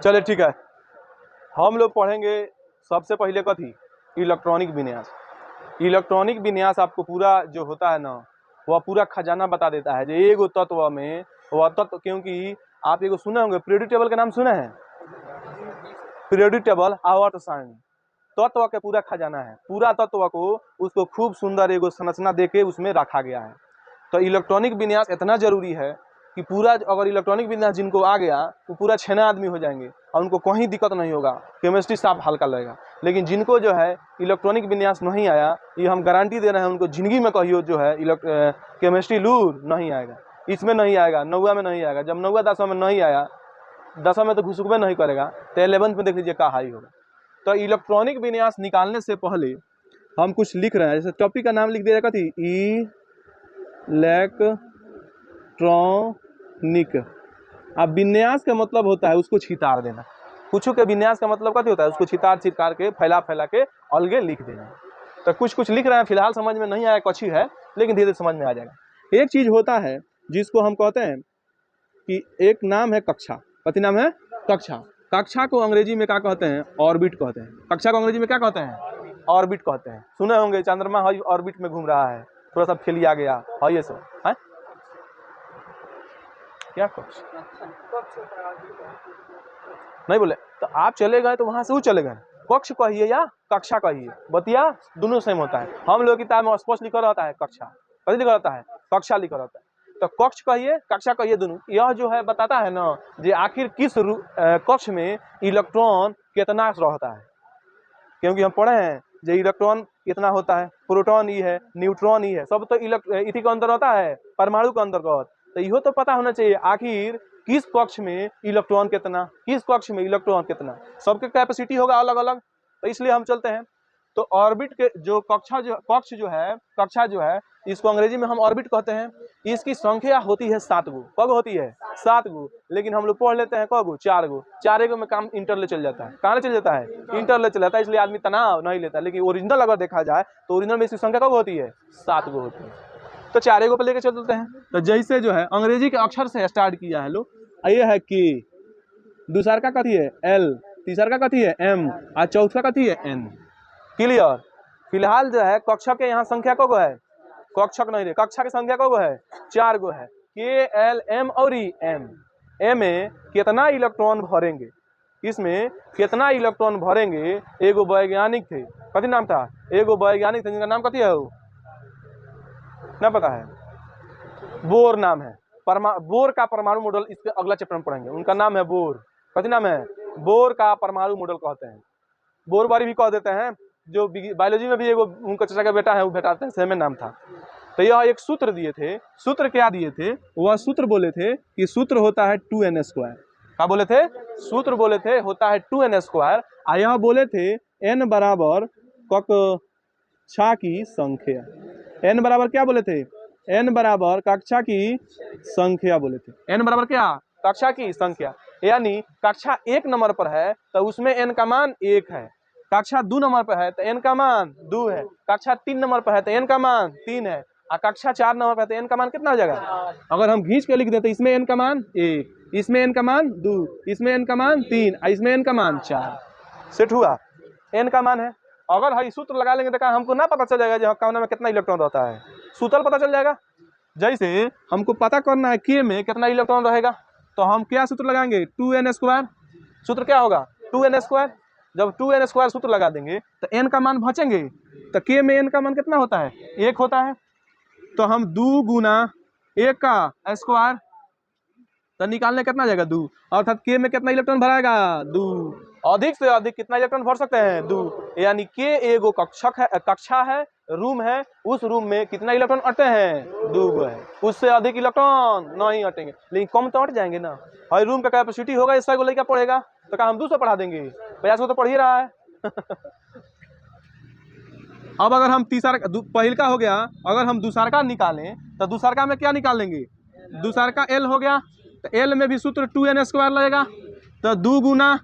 चलिए ठीक है, हम लोग पढ़ेंगे सबसे पहले कथी, इलेक्ट्रॉनिक विन्यास। इलेक्ट्रॉनिक विन्यास आपको पूरा जो होता है ना, वह पूरा खजाना बता देता है जो एगो तत्व में वह तत्व, क्योंकि आप एगो सुने होंगे पीरियोडिक टेबल का नाम सुने हैं, पीरियोडिक टेबल आवर्त सारणी तत्व के पूरा खजाना है। पूरा तत्व को उसको खूब सुंदर एगो संरचना देके उसमें रखा गया है। तो इलेक्ट्रॉनिक विन्यास इतना जरूरी है कि पूरा अगर इलेक्ट्रॉनिक विन्यास जिनको आ गया वो पूरा 6 आदमी हो जाएंगे और उनको कहीं दिक्कत नहीं होगा, केमिस्ट्री साफ हल्का लगेगा। लेकिन जिनको जो है इलेक्ट्रॉनिक विन्यास नहीं आया, ये हम गारंटी दे रहे हैं, उनको जिंदगी में कहियो जो है केमिस्ट्री लूर नहीं आएगा, इसमें नहीं आएगा, 9वीं में नहीं आएगा। जब 9वीं 10वीं में नहीं आया, 10वीं में तो घुसुकबे नहीं करेगा, तो 11th में देख लीजिए क्या हाई होगा। तो इलेक्ट्रॉनिक विन्यास निकालने से पहले हम कुछ लिख रहे हैं, जैसे टॉपिक का नाम लिख दिया थी इलेक्ट्रॉनिक। अब विन्यास का मतलब होता है उसको छितार देना। कुछ के विन्यास का मतलब क्या होता है, उसको छितार छितार के फैला फैला के अलगे लिख देना। तो कुछ लिख रहे हैं, फिलहाल समझ में नहीं आया कच्छी है, लेकिन धीरे धीरे समझ में आ जाएगा। एक चीज होता है जिसको हम कहते हैं कि एक नाम है कक्षा। कथी नाम है? कक्षा। कक्षा को अंग्रेजी में क्या कहते हैं? ऑर्बिट कहते हैं। कक्षा को अंग्रेजी में क्या कहते हैं? ऑर्बिट कहते हैं। सुने होंगे चंद्रमा है ऑर्बिट में घूम रहा है, थोड़ा सा फैलिया गया है, ये सब है क्या कक्ष? नहीं बोले तो आप चले गए तो वहां से वो चले गए। कक्ष कहिए या कक्षा कहिए, बतिया दोनों सेम होता है। हम लोग किताब में स्पष्ट लिखा रहता है कक्षा, कभी लिखा रहता है कक्षा लिखा रहता है। तो कक्ष कहिए कक्षा कहिए, दोनों यह जो है बताता है ना कि आखिर किस कक्ष में इलेक्ट्रॉन कितना रहता है। क्योंकि हम पढ़े हैं जो इलेक्ट्रॉन कितना होता है, प्रोटॉन ही है, न्यूट्रॉन ही है, सब तो इसी के अंदर होता है, परमाणु के अंतर्गत। तो यह तो पता होना चाहिए आखिर किस कक्ष में इलेक्ट्रॉन कितना, किस कक्ष में इलेक्ट्रॉन कितना, सबके कैपेसिटी होगा अलग अलग। तो इसलिए हम चलते हैं। तो ऑर्बिट के जो कक्षा जो है इसको अंग्रेजी में हम ऑर्बिट कहते हैं। इसकी संख्या होती है 7 गो। कब होती है? 7 गो। लेकिन हम लोग पढ़ लेते हैं कब? 4 गो। 4 गो में काम इंटर ले चल जाता है। कहाँ ले चल जाता है? इंटर ले चल जाता है। इसलिए आदमी तनाव नहीं लेता। लेकिन ओरिजिनल अगर देखा जाए तो ओरिजिनल में इसकी संख्या कब होती है? 7 गो होती है। तो 4 गो पे लेके चलते हैं। तो जैसे जो है अंग्रेजी के अक्षर से स्टार्ट किया है लोग, ये है के, दूसरा का कथी है? एल, तीसरा का कथी है? एम, और चौथा का कथी है? एन। क्लियर? फिलहाल जो है कक्षा के यहाँ संख्या को है, कक्षक नहीं रे, कक्षा की संख्या को है 4 गो है, के, एल, एम और एम। एम में कितना इलेक्ट्रॉन भरेंगे, इसमें कितना इलेक्ट्रॉन भरेंगे, एगो वैज्ञानिक थे, कथी नाम था? एगो वैज्ञानिक थे जिनका नाम कथी है? ना पता है? बोर नाम है। बोर का परमाणु मॉडल इसके अगला चैप्टर में पढ़ेंगे। उनका नाम है बोर। कथी नाम है? बोर का परमाणु मॉडल कहते हैं। बोर बारी भी कह देते हैं। जो बायोलॉजी में भी एगो उनका चाचा का बेटा है, वो भेटाते हैं, सेम नाम था। तो यह एक सूत्र दिए थे। सूत्र क्या दिए थे? वह सूत्र बोले थे कि सूत्र होता है 2n²। क्या बोले थे? सूत्र बोले थे होता है 2n²। यह बोले थे n बराबर कक्षा की संख्या। n बराबर क्या बोले थे? n बराबर कक्षा की संख्या बोले थे। n बराबर क्या? कक्षा की संख्या। यानी कक्षा 1 नंबर पर है तो उसमें n का मान 1 है। कक्षा 2 नंबर पर है तो n का मान 2 है। कक्षा 3 नंबर पर है तो n का मान 3 है। और कक्षा 4 नंबर पर है तो n का मान कितना हो जाएगा? अगर हम खींच के लिख देते इसमें n का मान 1, इसमें n का मान 2, इसमें n का मान 3, इसमें n का मान 4। सेट हुआ? n का मान है। अगर हम सूत्र लगा लेंगे तो हमको ना पता चल जाएगा जो कोना में कितना इलेक्ट्रॉन रहता है, सूत्र पता चल जाएगा। जैसे हमको पता करना है के में कितना इलेक्ट्रॉन रहेगा, तो हम क्या सूत्र लगाएंगे? 2n²। सूत्र क्या होगा? 2n²। जब 2n² सूत्र लगा देंगे तो n का मान बचेंगे। तो के में n का मान कितना होता है? 1 होता है। तो हम 2 गुना 1 का स्क्वायर, तो निकालने कितना जाएगा? 2। अर्थात के में कितना इलेक्ट्रॉन भराएगा? 2। अधिक से अधिक कितना इलेक्ट्रॉन भर सकते हैं? 2। यानी के एगो कक्षा है, रूम है, उस रूम में कितना इलेक्ट्रॉन अटते हैं? 2 गो है। उससे अधिक इलेक्ट्रॉन नहीं अटेंगे, लेकिन कम तो अट जाएंगे ना। हर रूम का कैपेसिटी होगा 100 गो लड़का पढ़ेगा तो क्या हम 200 पढ़ा देंगे? 50 गो तो पढ़ ही रहा है। अब अगर हम तीसरा पहल का हो गया, अगर हम दूसरा का निकालें तो दूसरा में क्या निकाल लेंगे? दूसरा का एल हो गया, तो एल में भी सूत्र 2n² लगेगा। तो 2 गुना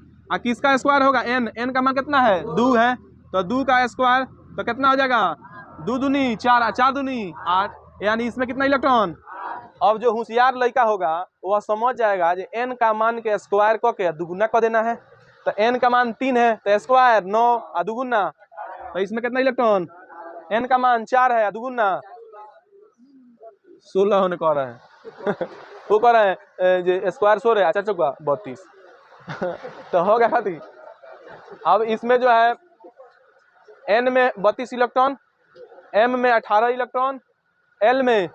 किसका स्क्वायर होगा? n का मान कितना है? 2 है। तो 2 का स्क्वायर तो कितना हो जाएगा? 2 दूनी 4, 4 दूनी 8। यानी इसमें कितना इलेक्ट्रॉन? अब जो होशियार लड़का होगा वह समझ जाएगा कि n का मान के स्क्वायर क के दुगुना कर देना है। तो n का मान 3 है तो स्क्वायर 9 और दुगुना, तो इसमें कितना इलेक्ट्रॉन, n का मान 4 है दुगुना 16 होने कह रहे हैं वो कह रहे हैं जो स्क्वायर 16 अच्छा चौका 32 तो हो गया खाती। अब इसमें जो है n में 32 इलेक्ट्रॉन, m में 18 इलेक्ट्रॉन, l में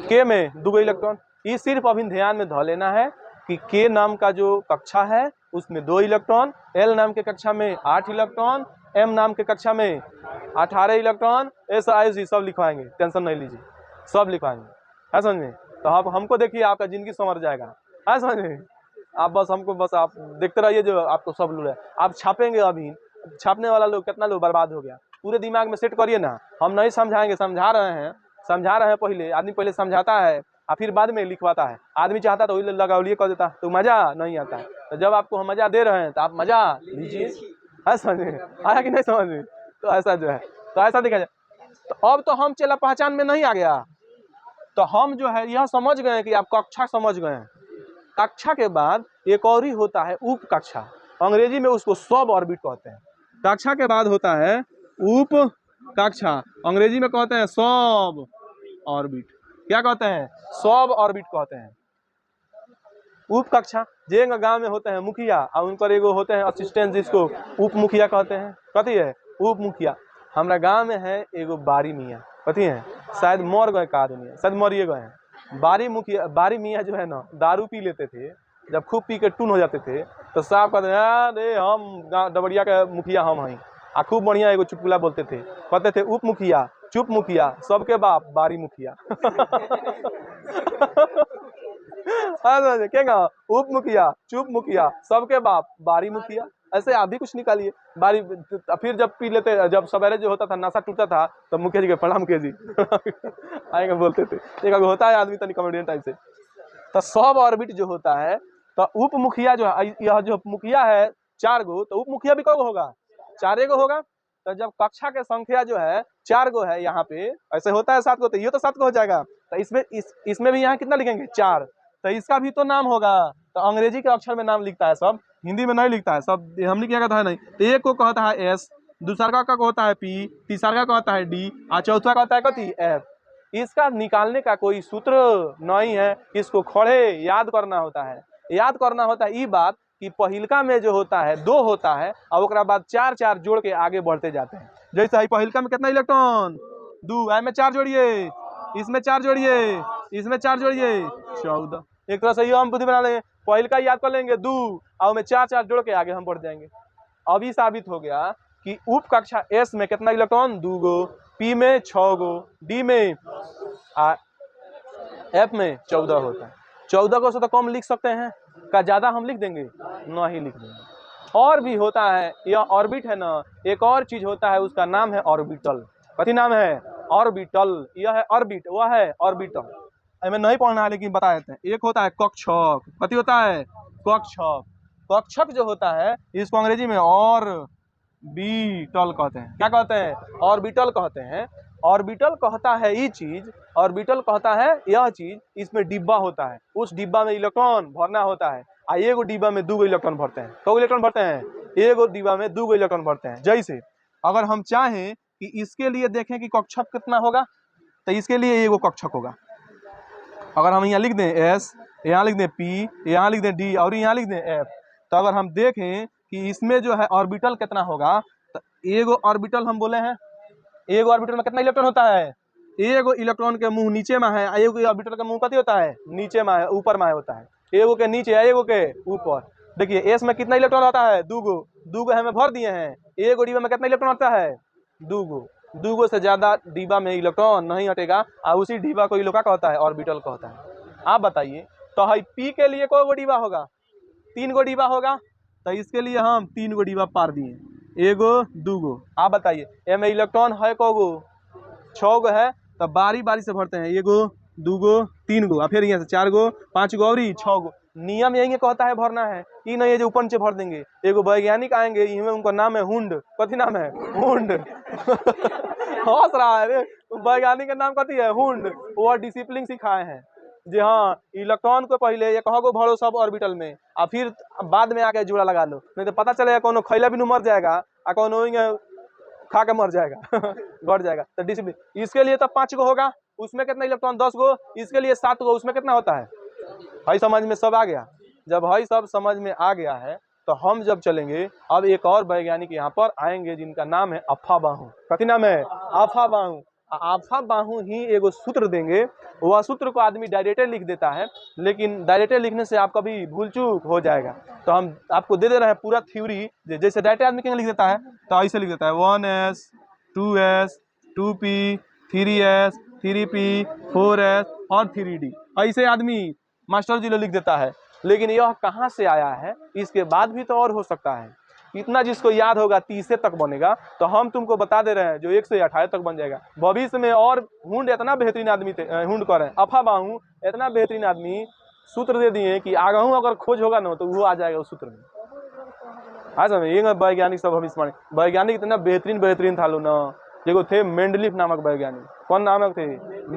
k में 2 इलेक्ट्रॉन। ये सिर्फ अभी ध्यान में धो लेना है कि k नाम का जो कक्षा है उसमें 2 इलेक्ट्रॉन, l नाम के कक्षा में 8 इलेक्ट्रॉन, m नाम के कक्षा में 18 इलेक्ट्रॉन, SI सब लिखवाएंगे, टेंशन नहीं लीजिए, सब लिखवाएंगे है समझ में। तो आप हमको देखिए आपका जिंदगी संवर जाएगा है समझ में। आप बस हमको बस आप देखते रहिए जो आपको सब लोग है। आप छापेंगे, अभी छापने वाला लोग कितना लोग बर्बाद हो गया, पूरे दिमाग में सेट करिए ना। हम नहीं समझाएंगे, समझा रहे हैं पहले, आदमी पहले समझाता है और फिर बाद में लिखवाता है। आदमी चाहता तो वही लगावलिए कर देता तो मजा नहीं आता है। तो जब आपको हम मजा दे रहे हैं तो आप मजा लीजिए है समझ में, आया कि नहीं समझ में। तो ऐसा जो है तो ऐसा देखा जाए। तो अब तो हम चला पहचान में नहीं आ गया, तो हम जो है यह समझ गए कि आप कक्षा समझ गए। कक्षा के बाद एक और ही होता है उप कक्षा, अंग्रेजी में उसको सब ऑर्बिट कहते हैं। कक्षा के बाद होता है उप कक्षा, अंग्रेजी में कहते हैं सब ऑर्बिट। क्या कहते हैं, सब ऑर्बिट कहते हैं। उप कक्षा जे गांव में होते हैं मुखिया और उनकर एगो होते हैं असिस्टेंट, जिसको उप मुखिया कहते हैं। कथी है, उप मुखिया। हमारा गांव में है एगो बारी मियाँ, कथी है, शायद मर गए का आदमी, शायद मरिए गए हैं। बारी मियाँ जो है ना दारू पी लेते थे, जब खूब पी के टून हो जाते थे तो साहब कहते हैं अरे हम डबरिया के मुखिया हम हैं। आ खूब बढ़िया एगो चुटकुला बोलते थे, कहते थे उप मुखिया चुप मुखिया सबके बाप बारी मुखिया क्या कहा, उप मुखिया चुप मुखिया सबके बाप बारी मुखिया। ऐसे आप भी कुछ निकालिए बारी। फिर जब पी लेते, जब सवेरे जो होता था नशा टूटता था तो मुखिया जी के प्रणाम मुखिया जी आएंगे बोलते थे। एक होता है आदमी तनी कॉमेडियन टाइप से। तो सब ऑर्बिट जो होता है, तो उप मुखिया जो है, यह जो मुखिया है 4 गो, तो उप मुखिया भी कब होगा, 4 गो होगा। तो जब कक्षा के संख्या जो है 4 गो है, यहाँ पे ऐसे होता है 7 गो, तो ये तो 7 गो हो जाएगा। तो इसमें भी यहाँ कितना लिखेंगे 4, तो इसका भी तो नाम होगा। तो अंग्रेजी के अक्षर में नाम लिखता है सब, हिंदी में नहीं लिखता है सब। हमने क्या कहता है नहीं, तो एक को कहता है S, दूसरा का होता है P, तीसरा का कहता है D और चौथा का होता है कथी F। इसका निकालने का कोई सूत्र नहीं है, इसको खड़े याद करना होता है। याद करना होता है ये बात कि पहिलका में जो होता है 2 होता है और उसके बाद 4 जोड़ के आगे बढ़ते जाते हैं। जैसे ही पहिलका में कितना इलेक्ट्रॉन 2, में 4 जोड़िए, इसमें 4 जोड़िए, इसमें 4 जोड़िए 14। एक तरह से ये हम बुद्धि बना लेंगे, पहिलका याद कर लेंगे 2 और में 4 जोड़ के आगे हम बढ़ जाएंगे। अभी साबित हो गया कि उप कक्षा S में कितना इलेक्ट्रॉन 2 गो, P में 6 गो, D में F में 14 होता है। 14 को से तो कम लिख सकते हैं, का ज्यादा हम लिख देंगे नहीं लिख देंगे। और भी होता है, यह ऑर्बिट है ना, एक और चीज होता है उसका नाम है ऑर्बिटल। कथी नाम है, ऑर्बिटल। यह है ऑर्बिट, वह है ऑर्बिटल। हमें नहीं पढ़ना है लेकिन बता देते हैं। एक होता है कक्षक, कथी होता है, कक्षक। कक्षक जो होता है इसको अंग्रेजी में ऑर्बिटल कहते हैं। क्या कहते हैं, ऑर्बिटल कहते हैं। ऑर्बिटल कहता है ये चीज, ऑर्बिटल कहता है यह चीज, इसमें डिब्बा होता है, उस डिब्बा में इलेक्ट्रॉन भरना होता है। एगो डिब्बा में 2 गो इलेक्ट्रॉन भरते हैं। कई इलेक्ट्रॉन भरते हैं, एगो डिब्बा में 2 गो इलेक्ट्रॉन भरते हैं। जैसे अगर हम चाहें कि इसके लिए देखें कि कक्षक कितना होगा, तो इसके लिए एगो कक्षक होगा। अगर हम यहाँ लिख दें S, यहाँ लिख दें P, यहाँ लिख दें D और यहाँ लिख दें F, तो अगर हम देखें कि इसमें जो है ऑर्बिटल कितना होगा, तो एगो ऑर्बिटल हम बोले हैं, एगो ऑर्बिटल में कितना इलेक्ट्रॉन होता है, एगो इलेक्ट्रॉन के मुंह नीचे में है, एगो ऑर्बिटल का मुंह कथी होता है, नीचे में है, ऊपर में होता है। एगो के नीचे, एगो के ऊपर। देखिए S में कितना इलेक्ट्रॉन होता है, 2 गो, 2 गो हमें भर दिए हैं। एगो डिब्बा में कितना इलेक्ट्रॉन होता है, 2 गो। 2 गो से ज्यादा डिब्बा में इलेक्ट्रॉन नहीं हटेगा और उसी डिब्बा को इलोका कहता है, ऑर्बिटल कहता है। आप बताइए, तो है P के लिए कोई गो डिब्बा होगा, 3 गो डिब्बा होगा, तो इसके लिए हम 3 गो डिब्बा पार दिए, एगो 2 गो। आप बताइए एमे इलेक्ट्रॉन है को गो, 6 गो है, तो बारी बारी से भरते हैं, एगो 2 गो 3 गो, फिर यहाँ से 4 गो 5 गो और 6 गो। नियम यही कहता है भरना है, ये नहीं है जो ऊपर नीचे भर देंगे। एगो वैज्ञानिक आएंगे, इनमें उनका नाम है हुंड, कथी नाम है हुंड हंस रहा है रे, वैज्ञानिक का नाम कथी है हुंड, वो डिसिप्लिन सिखाए हैं जी हाँ इलेक्ट्रॉन को पहले ये कहोगो भरो सब ऑर्बिटल में और फिर बाद में आके जोड़ा लगा लो, नहीं तो पता चलेगा कोनो खैला भी मर जाएगा और कोनो खा के मर जाएगा बढ़ जाएगा। तो डिसिप्लिन इसके लिए तो 5 गो होगा, उसमें कितना इलेक्ट्रॉन 10 गो, इसके लिए 7 गो, उसमें कितना होता है। भाई समझ में सब आ गया। जब भाई सब समझ में आ गया है तो हम जब चलेंगे, अब एक और वैज्ञानिक यहाँ पर आएंगे जिनका नाम है अफाबाहु। कथी नाम है अफाबाहु। अफाबाहु ही एगो सूत्र देंगे, वह सूत्र को आदमी डायरेक्ट लिख देता है, लेकिन डायरेक्ट लिखने से आप कभी भूल चूक हो जाएगा। तो हम आपको दे रहे हैं पूरा थ्योरी, जैसे डायरेक्ट आदमी क्यों लिख देता है तो ऐसे लिख देता है 1s 2s 2p 3s 3p 4s और 3d, ऐसे आदमी मास्टर जी लोग लिख देता है। लेकिन यह कहाँ से आया है, इसके बाद भी तो और हो सकता है। इतना जिसको याद होगा 30 तक बनेगा, तो हम तुमको बता दे रहे हैं जो 1 से 28 तक बन जाएगा भविष्य में। और हुंड इतना बेहतरीन आदमी थे, हुंड कर रहे हैं अफाबाहु इतना बेहतरीन आदमी सूत्र दे दिए कि आगहू अगर खोज होगा ना तो वो आ जाएगा उस सूत्र में। हाँ समझ ये वैज्ञानिक सब भविष्यवाणी, वैज्ञानिक इतना बेहतरीन था लो ना। देखो थे मेंडलीफ नामक वैज्ञानिक, कौन नामक थे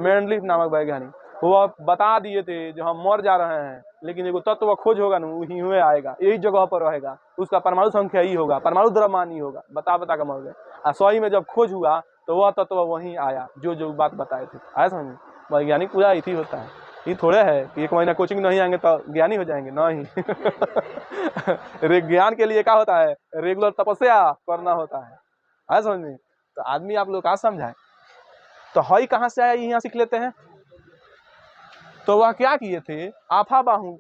मेंडलीफ नामक वैज्ञानिक, वो बता दिए थे जो हम मर जा रहे हैं लेकिन एगो तत्व खोज होगा ना वही हुए आएगा, यही जगह पर रहेगा, उसका परमाणु संख्या ही होगा, परमाणु द्रव्यमान ही होगा, बता के मर गए। और सही में जब खोज हुआ तो वह तत्व वहीं आया जो बात बताए थे। आया समझ वैज्ञानिक पूरा इति होता है, ये थोड़े है कि 1 महीना कोचिंग नहीं आएंगे तो ज्ञानी हो जाएंगे, नहीं ज्ञान के लिए क्या होता है रेगुलर तपस्या करना होता है। आया समझ में। तो आदमी आप लोग कहाँ समझाए, तो हई कहाँ से आया यहाँ सीख लेते हैं। तो वह क्या किए थे अफाबाहु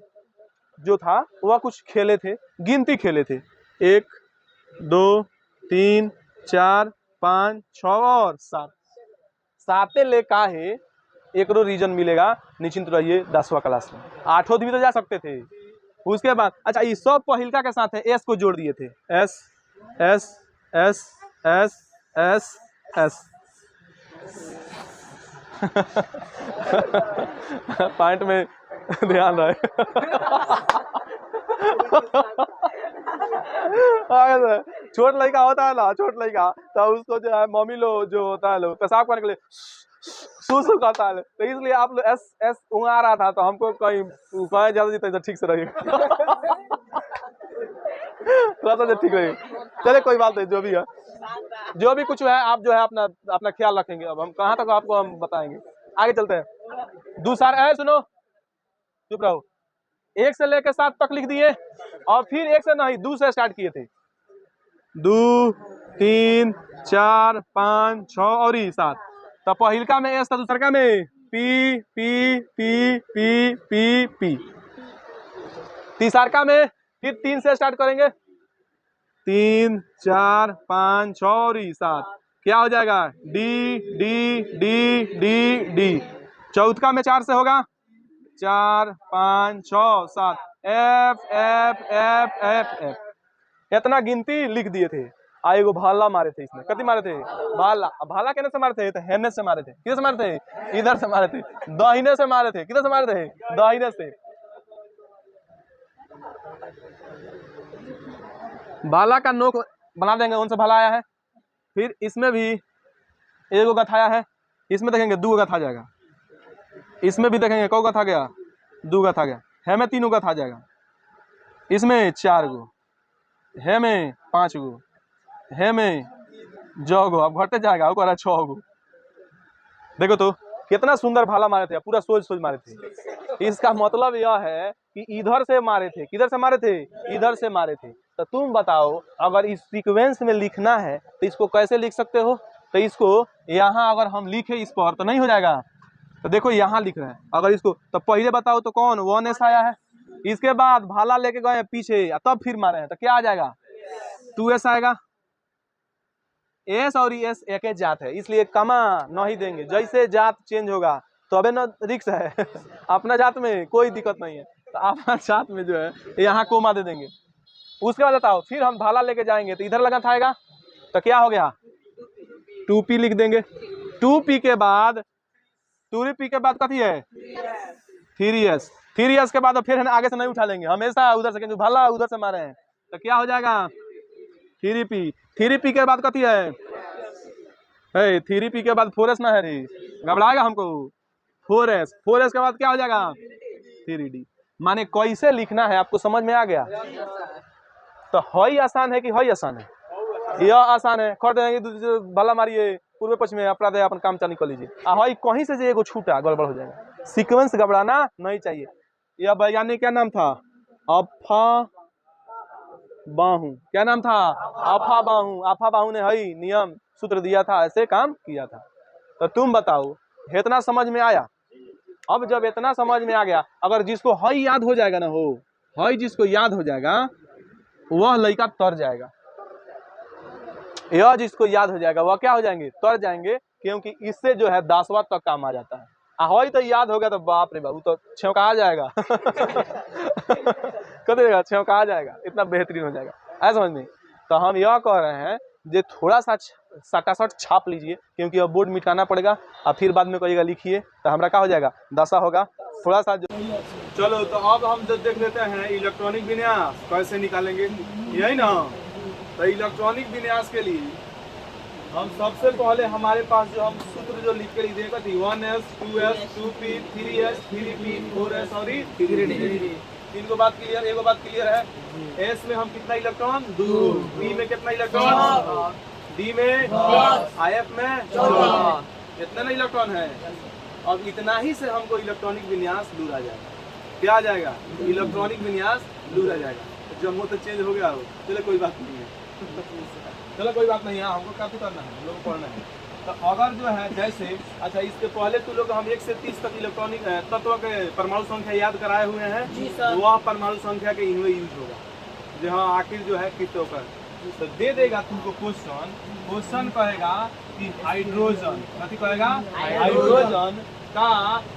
जो था वह कुछ खेले थे, गिनती खेले थे 1 2 3 4 5 6 और 7 साते ले का है एक रीजन मिलेगा, निश्चिंत रहिए 10वां क्लास में। 8 भी तो जा सकते थे। उसके बाद अच्छा ये सब पहिलका के साथ है एस को जोड़ दिए थे, S S S S S S point में ध्यान रहे छोट लड़का होता है ना, छोट लड़का तो उसको जो है मम्मी लोग जो होता है लोग पेशाब करने के लिए सू करता है, तो इसलिए आप लोग एस एस उंगा रहा था तो हमको कहीं ज्यादा जीते तो ठीक से रहिए थोड़ा सा ठीक रहेगा। चले कोई बात नहीं, जो भी है जो भी कुछ है आप जो है अपना ख्याल रखेंगे। अब हम कहाँ तक आपको हम बताएंगे, आगे चलते हैं। दूसरा सुनो चुप रहो, 1 से लेकर 7 तक लिख दिए और फिर 1 से नहीं 2 से स्टार्ट किए थे, 2 3 4 5 6 और 7। तो पहिलका में एस था, दूसरका में P P P P P P, तीसरका में फिर 3 से स्टार्ट करेंगे, 3 4 5 6 और 7 क्या हो जाएगा D D D D D. चौथा में 4 से होगा 4 5 6 7 F F F F F. इतना गिनती लिख दिए थे। एगो भाला मारे थे, इसमें कति मारे थे भाला। भाला कहने से मारे थे तो हेने से मारे थे, किधर से मारे थे इधर से मारे थे, दाहिने से मारे थे, किधर से मारे थे दाहिने से। भाला का नोक बना देंगे, उनसे भाला आया है। फिर इसमें भी एगो गथाया है, इसमें देखेंगे 2 गथा जाएगा, इसमें भी देखेंगे कौ गथा गया 2 गथा गया, है में 3 गथा जाएगा, इसमें 4 गो, है में 5 गो, है में जो गो, अब घटते जाएगा वो कह रहा है 6 गो। देखो तो कितना सुंदर भाला मारे थे, पूरा सोच मारे थे। इसका मतलब यह है कि इधर से मारे थे, किधर से मारे थे इधर से मारे थे। तो तुम बताओ अगर इस सीक्वेंस में लिखना है तो इसको कैसे लिख सकते हो। तो इसको यहाँ अगर हम लिखे इस पर तो नहीं हो जाएगा। तो देखो यहाँ लिख रहे हैं, अगर इसको तो पहले बताओ तो कौन 1s आया है, इसके बाद भाला लेके गए पीछे तब फिर मारे हैं तो क्या आ जाएगा 2s आएगा। एस और एस एक ही जात है, इसलिए कमा नहीं देंगे। जैसे जात चेंज होगा तो अबे न रिक्स है अपना जात में कोई दिक्कत नहीं है, तो अपना जात में जो है यहाँ कोमा दे देंगे। उसके बाद बताओ फिर हम भाला लेके जाएंगे तो इधर लगा थाएगा तो क्या हो गया 2p लिख देंगे। 2p के बाद कथी है 3s, 3s के बाद अब फिर है ना आगे से नहीं उठा लेंगे, हमेशा उधर से, क्योंकि भला उधर से मारे हैं तो क्या हो जाएगा 3p के बाद कथी है 3p के बाद 4s ना है रे, घबराएगा हमको। 4s के बाद क्या हो जाएगा 3d। माने कैसे लिखना है आपको समझ में आ गया। तो हई आसान है कि हई आसान है, यह आसान है, खड़ देंगे भला मारिए पूर्व पश्चिम में अपराध है, अपन काम चालू कर लीजिए। हई कहीं से एगो छूटा गड़बड़ हो जाएगा, सीक्वेंस गड़बड़ाना नहीं चाहिए। यह वैज्ञानिक क्या नाम था अफाबाहु, क्या नाम था अफाबाहु ने हई नियम सूत्र दिया था, ऐसे काम किया था। तो तुम बताओ इतना समझ में आया। अब जब इतना समझ में आ गया, अगर जिसको हई याद हो जाएगा ना, हई जिसको याद हो जाएगा वह लड़का तर जाएगा, यह जिसको याद हो जाएगा वह क्या हो जाएंगे तर जाएंगे, क्योंकि इससे जो है 10वां तक काम आ जाता है। हई तो याद हो गया तो बाप रे बाबू तो छेवका जाएगा कदेगा छेवका जाएगा, इतना बेहतरीन हो जाएगा, ऐसा समझ में। तो हम यह कह रहे हैं जो थोड़ा सा सटासट छाप लीजिए, क्योंकि अब बोर्ड मिटाना पड़ेगा और फिर बाद में कहिएगा लिखिए, तो हमारा क्या हो जाएगा दशा होगा थोड़ा सा जो। चलो तो अब हम जो देख लेते हैं इलेक्ट्रॉनिक विन्यास कैसे निकालेंगे, यही ना। तो इलेक्ट्रॉनिक विन्यास के लिए हम सबसे पहले हमारे पास जो हम सूत्र जो लिख के लिख देगा 1s 2s 2p 3s 3p 4s और 3d। तीन को बात क्लियर, एगो बात क्लियर है। s में हम कितना इलेक्ट्रॉन 2, p में कितना इलेक्ट्रॉन, d में if में 14, इतना ना इलेक्ट्रॉन है। अब इतना ही से हमको इलेक्ट्रॉनिक विन्यास दूर आ जाएगा। क्या आ जाएगा इलेक्ट्रॉनिक विन्यास दूर आ जाएगा। जब वो तो चेंज हो गया हो, चलो कोई बात नहीं है चलो कोई बात नहीं है, हमको काफी करना है, हम लोग को पढ़ना है। तो अगर जो है जैसे अच्छा इसके पहले तो लोग हम 1 से 30 तक इलेक्ट्रॉनिक तत्व के परमाणु संख्या याद कराए हुए हैं, वह परमाणु संख्या के इनमें यूज होगा जो हाँ आखिर जो है क्रिप्टोकर तो दे देगा तुमको क्वेश्चन कहेगा कि हाइड्रोजन कथी कहेगा हाइड्रोजन का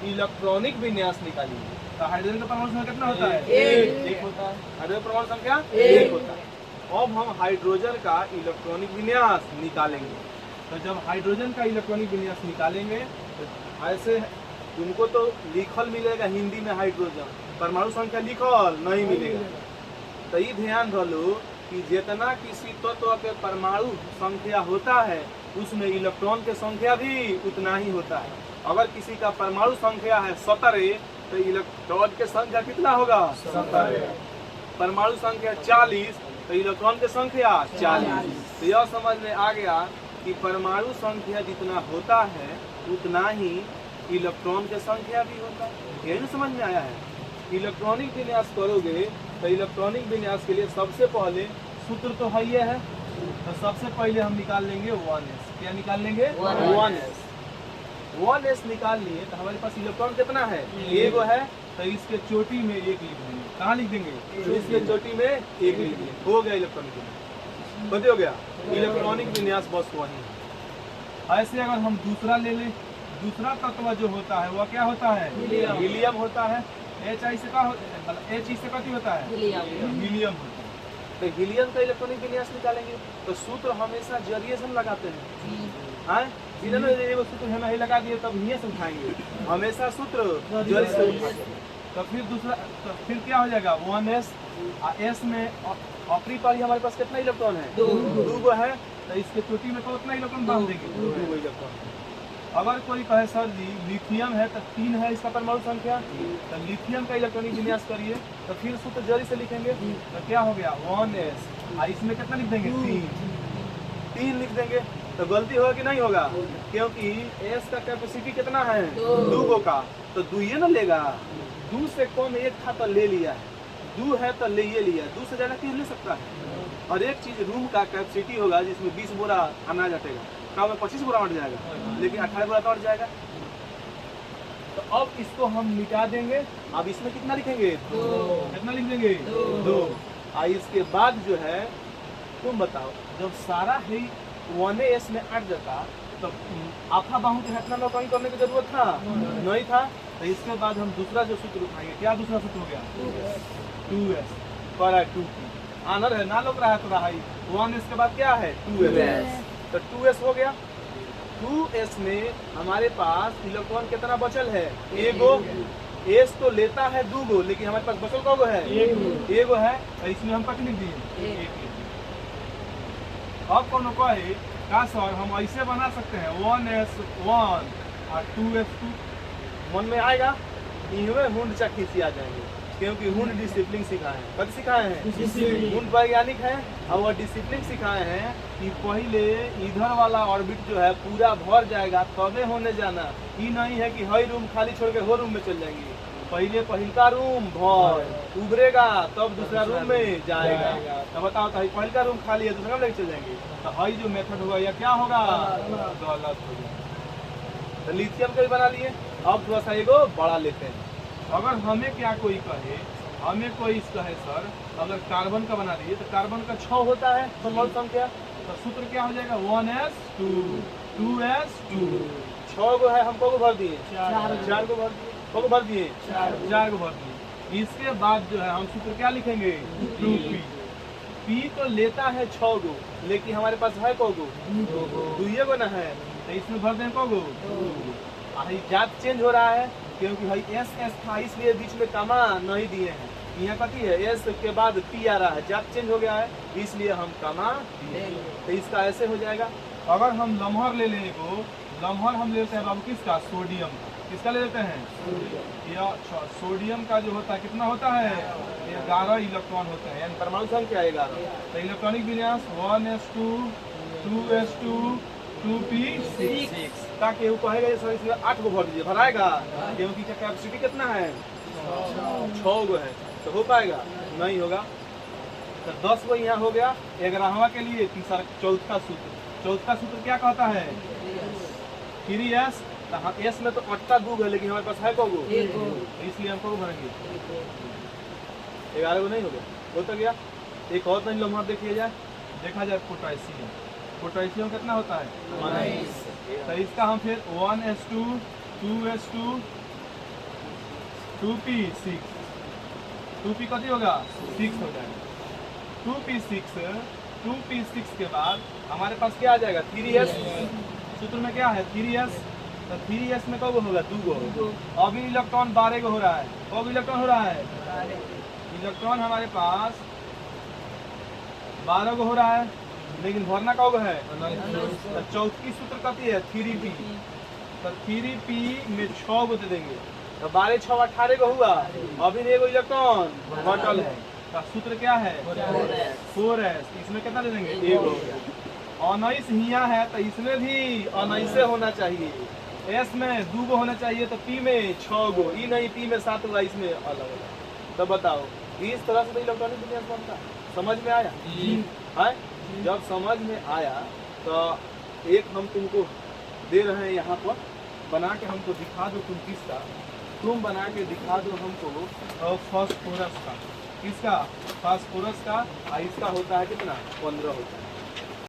इलेक्ट्रॉनिक विन्यास निकालिए। तो हाइड्रोजन का परमाणु संख्या कितना होता है 1 होता है, हाइड्रोजन परमाणु संख्या 1 होता है। अब हम हाइड्रोजन का इलेक्ट्रॉनिक विन्यास निकालेंगे। तो जब हाइड्रोजन का इलेक्ट्रॉनिक विन्यास निकालेंगे तो ऐसे तुमको तो लिखल मिलेगा हिंदी में हाइड्रोजन, परमाणु संख्या लिखल नहीं मिलेगा। तो ये ध्यान रखो कि जितना किसी तत्व के परमाणु संख्या होता है उसमें इलेक्ट्रॉन की संख्या भी उतना ही होता है। अगर किसी का परमाणु संख्या है 17 तो इलेक्ट्रॉन की संख्या कितना होगा 17। परमाणु संख्या 40 तो इलेक्ट्रॉन की संख्या 40। तो यह समझ में आ गया कि परमाणु संख्या जितना होता है उतना ही इलेक्ट्रॉन की संख्या भी होता है। यही समझ में आया है। इलेक्ट्रॉनिक विन्यास करोगे तो इलेक्ट्रॉनिक विन्यास के लिए सबसे पहले सूत्र तो है ये है, तो सबसे पहले हम निकाल लेंगे 1s। क्या निकाल लेंगे 1s निकाल लिए तो हमारे पास इलेक्ट्रॉन कितना है एगो है, तो इसके चोटी में 1 लिख देंगे। कहाँ लिख देंगे इसके चोटी में 1 लिख देंगे, हो गया इलेक्ट्रॉनिक विन्यास। बता हो गया इलेक्ट्रॉनिक विन्यास बस वही है। ऐसे अगर हम दूसरा ले लें, दूसरा तत्व जो होता है वह क्या होता है हीलियम होता है। HI से क्या होता है HE से कथी होता है हीलियम होता है। तो हीलियम का इलेक्ट्रॉनिक विन्यास निकालेंगे तो सूत्र हमेशा जरिए से लगाते हैं। सूत्र है नहीं लगा दिए तब ये से उठाएंगे, हमेशा सूत्र जरिए से उठाएंगे। तो फिर दूसरा तो फिर क्या हो जाएगा 1s। s में ऑपरी पारी हमारे पास कितना इलेक्ट्रॉन है 2 गो है, तो इसके चोटी में तो उतना इलेक्ट्रॉन बांध देंगे 2 गो इलेक्ट्रॉन। अगर कोई कहे सर जी लिथियम है तो 3 है इसका परमाणु संख्या, तो लिथियम का इलेक्ट्रॉनिक विन्यास करिए तो फिर सूत्र जरी से लिखेंगे तो क्या हो गया 1s। इसमें कितना लिख देंगे 3 लिख देंगे। तो गलती होगा कि नहीं होगा, क्योंकि s का कैपेसिटी कितना है 2 गो का, तो 2 ये ना लेगा। 2 से कम 1 था तो ले लिया, 2 है तो ले ये लिया, 2 से ज्यादा क्यों ले सकता है। और एक चीज रूम का कैपेसिटी होगा जिसमें 20 बोरा अनाज हटेगा, काम में 25 बोरा हट जाएगा, लेकिन 18 बोरा तो हट जाएगा। तो अब इसको हम मिटा देंगे। अब इसमें कितना लिखेंगे 2, कितना लिख देंगे 2। इसके बाद जो है तुम बताओ जब सारा ही 1s में अट जाता तो आफा बाहु के हटना में कहीं करने की जरूरत था नहीं था। तो इसके बाद हम दूसरा जो सूत्र उठाएंगे, क्या दूसरा सूत्र हो गया 2s पर 2p आनर है ना लोग रहा तो रहा ही 1s के बाद क्या है 2s। तो 2s हो गया। 2s में हमारे पास इलेक्ट्रॉन कितना बचल है एगो, एस तो लेता है दो गो, लेकिन हमारे पास बचल कौ गो है? एगो है। तो इसमें हम कथी लिख दिए? एक लिख दिए। अब कौन कहे का सर हम ऐसे बना सकते हैं 1s1 और 2s2, मन में आएगा? इनमें हुंड चक्की आ जाएंगे, क्योंकि हुंड डिसिप्लिन सिखाए हैं। कब सिखाए हैं? हुंड वैज्ञानिक है और वह डिसिप्लिन सिखाए हैं कि पहले इधर वाला ऑर्बिट जो है पूरा भर जाएगा तबे होने जाना। ये नहीं है कि हई रूम खाली छोड़ के हो रूम में चल जाएंगे। पहले पहिलका रूम भर उभरेगा तब दूसरा रूम में जाएगा। तो बताओ, तो पहिलका रूम खाली है दूसरा में लेके चल जाएंगे, तो हई जो मेथड होगा या क्या होगा? गलत हो जाएगा। तो लिथियम का भी बना लिए। अब थोड़ा सा एगो बड़ा लेते हैं। अगर हमें क्या कोई कहे, हमें कोई कहे सर अगर कार्बन का बना दिए तो कार्बन का 6 होता है परमाणु संख्या, तो सूत्र क्या हो जाएगा? 1s2 2s2। 6 गो है, हम को भर दिए 4 को भर दिए, को भर दिए 4 को भर दिए। इसके बाद जो है हम सूत्र क्या लिखेंगे? 2p। p तो लेता है 6 गो, लेकिन हमारे पास है को गो? 2 गो ना है, तो इसमें भर दें को गो? जात चेंज हो रहा है क्योंकि भाई एस था, इसलिए बीच में कामा नहीं दिए हैं। यहाँ कथी है? एस के बाद पी आ रहा है, जात चेंज हो गया है, इसलिए हम कामा दिए। तो इसका ऐसे हो जाएगा। अगर हम लम्हर ले लेने को, लम्हर हम लेते हैं बाबू किसका? सोडियम का। किसका ले लेते हैं? सोडियम का जो होता है कितना होता है? 11 इलेक्ट्रॉन होते हैं, यानी परमाणु संख्या 11। तो इलेक्ट्रॉनिक विन्यास 1s2 2s2 2p6। ताकि वो कहेगा सर इसमें 8 गो भर दीजिए, भराएगा? क्योंकि कैपेसिटी कितना है? 6 गो है, तो हो पाएगा? नहीं होगा। तो 10 गो यहाँ हो गया 11वां के लिए। तीसरा चौथा सूत्र क्या कहता है? 3s। एस में तो 8 दूग है, लेकिन हमारे पास है को गो? इसलिए हम को भरेंगे 11 गो। नहीं हो गया? होता गया। एक और नहीं लम्हा देखिए जाए, देखा जाए पोटेशियम। पोटेशियम कितना होता है? 19। तो इसका हम फिर 1s2 2s2 2p6 2p कथी होगा? 6 हो जाएगा। 2p6 के बाद हमारे पास क्या आ जाएगा? 3s। सूत्र में क्या है? 3s। तो 3s में कब होगा? 2 गो। अभी इलेक्ट्रॉन 12 गो हो रहा है। कब इलेक्ट्रॉन हो रहा है? इलेक्ट्रॉन हमारे पास 12 गो हो रहा है, लेकिन भरना कब है? तो चौथी सूत्र कथी है? 3p। तो 3p में 6 गो दे देंगे, तो 12 6 18 गो हुआ। अभी एगो इलेक्ट्रॉन बचल है, तो सूत्र क्या है? 4s। इसमें कितना दे देंगे? 1 हो गया। 19 हिया है, तो इसमें भी 19 होना चाहिए। एस में 2 गो होना चाहिए, तो पी में 6 गो। ई नहीं, पी में 7 हुआ, इसमें अलग अलग। तो बताओ, इस तरह से तो इलेक्ट्रॉनिक विन्यास बनता। समझ में आया? है? जब समझ में आया तो एक हम तुमको दे रहे हैं यहाँ पर, बना के हमको दिखा दो। तुम किसका? तुम बना के दिखा दो हमको फास्फोरस का। किसका? फास्फोरस का। इसका होता है कितना? 15 होता है।